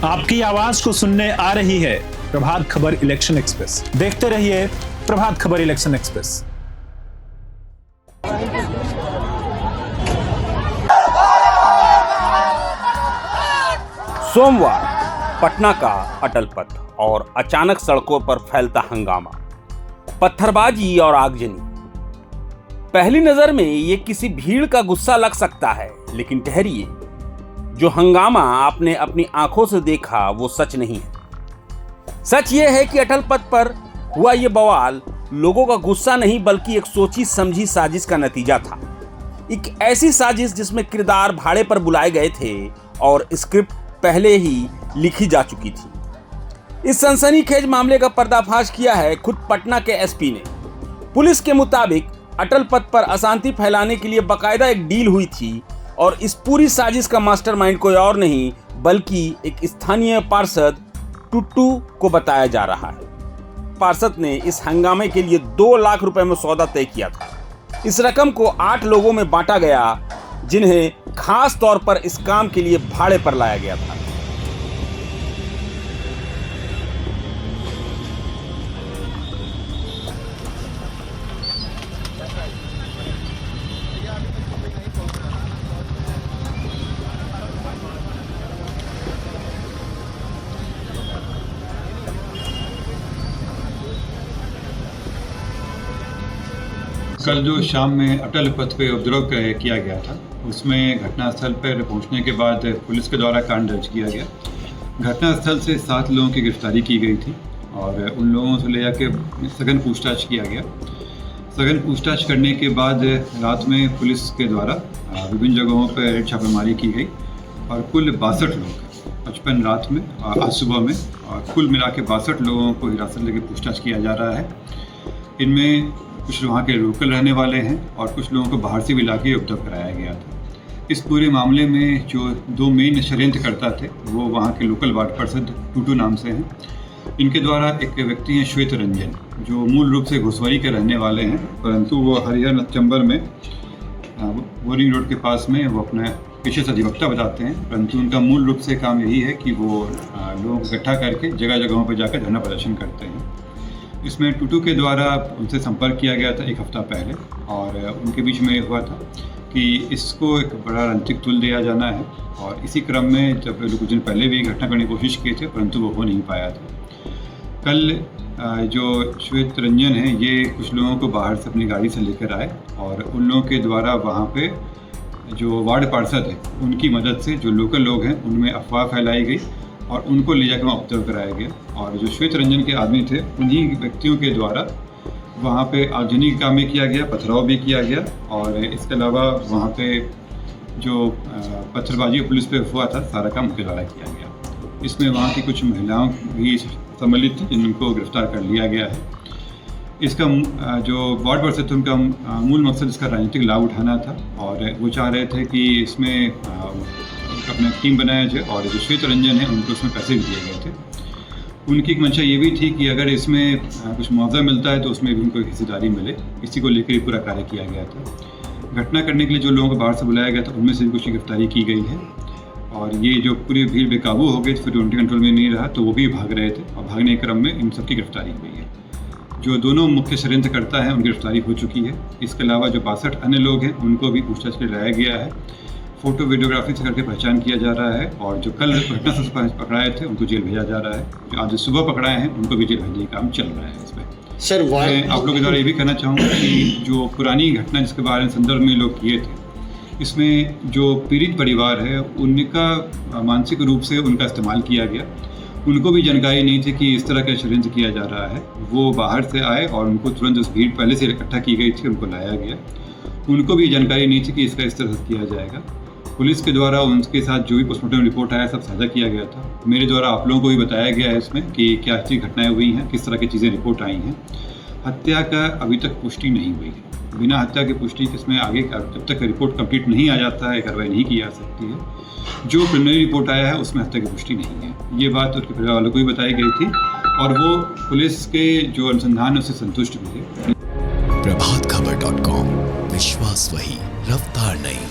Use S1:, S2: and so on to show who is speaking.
S1: आपकी आवाज को सुनने आ रही है प्रभात खबर इलेक्शन एक्सप्रेस। देखते रहिए प्रभात खबर इलेक्शन एक्सप्रेस।
S2: सोमवार पटना का अटल पथ और अचानक सड़कों पर फैलता हंगामा, पत्थरबाजी और आगजनी। पहली नजर में ये किसी भीड़ का गुस्सा लग सकता है, लेकिन ठहरिए, जो हंगामा आपने अपनी आंखों से देखा वो सच नहीं है। सच ये है कि अटल पथ पर हुआ ये बवाल लोगों का गुस्सा नहीं बल्कि एक सोची समझी साजिश का नतीजा था। एक ऐसी साजिश जिसमें किरदार भाड़े पर बुलाए गए थे और स्क्रिप्ट पहले ही लिखी जा चुकी थी। इस सनसनीखेज मामले का पर्दाफाश किया है खुद पटना के एसपी ने। पुलिस के मुताबिक अटल पथ पर अशांति फैलाने के लिए बकायदा एक डील हुई थी और इस पूरी साजिश का मास्टरमाइंड कोई और नहीं बल्कि एक स्थानीय पार्षद टुट्टू को बताया जा रहा है। पार्षद ने इस हंगामे के लिए 2 लाख रुपए में सौदा तय किया था। इस रकम को 8 लोगों में बांटा गया, जिन्हें खास तौर पर इस काम के लिए भाड़े पर लाया गया था।
S3: कल जो शाम में अटल पथ पे उपद्रव किया गया था, उसमें घटनास्थल पर पहुंचने के बाद पुलिस के द्वारा कांड दर्ज किया गया। घटनास्थल से 7 लोगों की गिरफ्तारी की गई थी और उन लोगों से ले जाके सघन पूछताछ किया गया। सघन पूछताछ करने के बाद रात में पुलिस के द्वारा विभिन्न जगहों पर छापेमारी की गई और कुल 62 लोग 55 रात में आज सुबह में और कुल मिला के 62 लोगों को हिरासत लेकर पूछताछ किया जा रहा है। इनमें कुछ वहाँ के लोकल रहने वाले हैं और कुछ लोगों को बाहर से भी लाके उपद्रव कराया गया था। इस पूरे मामले में जो 2 मेन षड्यंत्रकर्ता थे वो वहाँ के लोकल वार्ड पार्षद टुट्टू नाम से हैं। इनके द्वारा एक व्यक्ति हैं श्वेत रंजन, जो मूल रूप से घुसवरी के रहने वाले हैं, परंतु वो हरिहर चंबर में बोरिंग रोड के पास में वो अपना पेशे से अधिवक्ता बताते हैं, परंतु उनका मूल रूप से काम यही है कि वो लोगों को इकट्ठा करके जगह जगहों पर जाकर धरना प्रदर्शन करते हैं। इसमें टुट्टू के द्वारा उनसे संपर्क किया गया था 1 हफ्ता पहले और उनके बीच में हुआ था कि इसको एक बड़ा रणनीतिक तुल दिया जाना है और इसी क्रम में जब कुछ दिन पहले भी घटना करने की कोशिश की थी, परंतु वो हो नहीं पाया था। कल जो श्वेत रंजन है ये कुछ लोगों को बाहर से अपनी गाड़ी से लेकर आए और उन लोगों के द्वारा वहाँ पे जो वार्ड पार्षद है उनकी मदद से जो लोकल लोग हैं उनमें अफवाह फैलाई गई और उनको ले जाकर वहाँ उपद्रव कराया गया। और जो श्वेत रंजन के आदमी थे उन्हीं व्यक्तियों के द्वारा वहाँ पे आगजनी का काम भी किया गया, पथराव भी किया गया और इसके अलावा वहाँ पे जो पत्थरबाजी पुलिस पे हुआ था सारा काम उनके द्वारा किया गया। इसमें वहाँ की कुछ महिलाओं भी सम्मिलित थी जिनको गिरफ्तार कर लिया गया है। इसका जो वार्ड पार्षद थे उनका मूल मकसद इसका राजनीतिक लाभ उठाना था और वो चाह रहे थे कि इसमें अपना टीम बनाया जाए और जो श्वेत रंजन है उनको उसमें पैसे भी दिए गए थे। उनकी एक मंशा ये भी थी कि अगर इसमें कुछ मुआवजा मिलता है तो उसमें भी उनको हिस्सेदारी मिले, इसी को लेकर ही पूरा कार्य किया गया था। घटना करने के लिए जो लोगों को बाहर से बुलाया गया था उनमें से भी कुछ की गिरफ्तारी की गई है और ये जो पूरी भीड़ बेकाबू हो गई फिर उनके कंट्रोल में नहीं रहा तो वो भी भाग रहे थे और भागने के क्रम में इन सबकी गिरफ्तारी हुई है। जो दोनों मुख्य षड्यंत्रकर्ता हैं उनकी गिरफ्तारी हो चुकी है। इसके अलावा जो 62 अन्य लोग हैं उनको भी पूछताछ के लिए लाया गया है। फोटो वीडियोग्राफी से करके पहचान किया जा रहा है और जो कल घटना से पकड़ाए थे उनको जेल भेजा जा रहा है। जो आज सुबह पकड़ाए हैं उनको भी जेल भेजने का काम चल रहा है। इसमें
S4: सर
S3: मैं आप लोगों के द्वारा ये भी कहना चाहूँगा कि जो पुरानी घटना जिसके बारे में संदर्भ में लोग किए थे, इसमें जो पीड़ित परिवार है उनका मानसिक रूप से उनका इस्तेमाल किया गया। उनको भी जानकारी नहीं थी कि इस तरह का षड्यंत्र किया जा रहा है। वो बाहर से आए और उनको तुरंत उस भीड़ पहले से इकट्ठा की गई थी, उनको लाया गया। उनको भी जानकारी नहीं थी कि इसका इस तरह से किया जाएगा। पुलिस के द्वारा उनके साथ जो भी पोस्टमार्टम रिपोर्ट आया सब साझा किया गया था। मेरे द्वारा आप लोगों को भी बताया गया है इसमें कि क्या चीज़ घटनाएं हुई हैं, किस तरह की चीज़ें रिपोर्ट आई हैं। हत्या का अभी तक पुष्टि नहीं हुई है। बिना हत्या की पुष्टि इसमें आगे जब तक रिपोर्ट कंप्लीट नहीं आ जाता है कार्रवाई नहीं की जा सकती है। जो प्रिलिमिनरी रिपोर्ट आया है उसमें हत्या की पुष्टि नहीं है। ये बात उसके परिवार वालों को भी बताई गई थी और वो पुलिस के जो अनुसंधान है उससे संतुष्ट भी थे।
S4: प्रभात खबर .com, विश्वास वही, रफ्तार नहीं।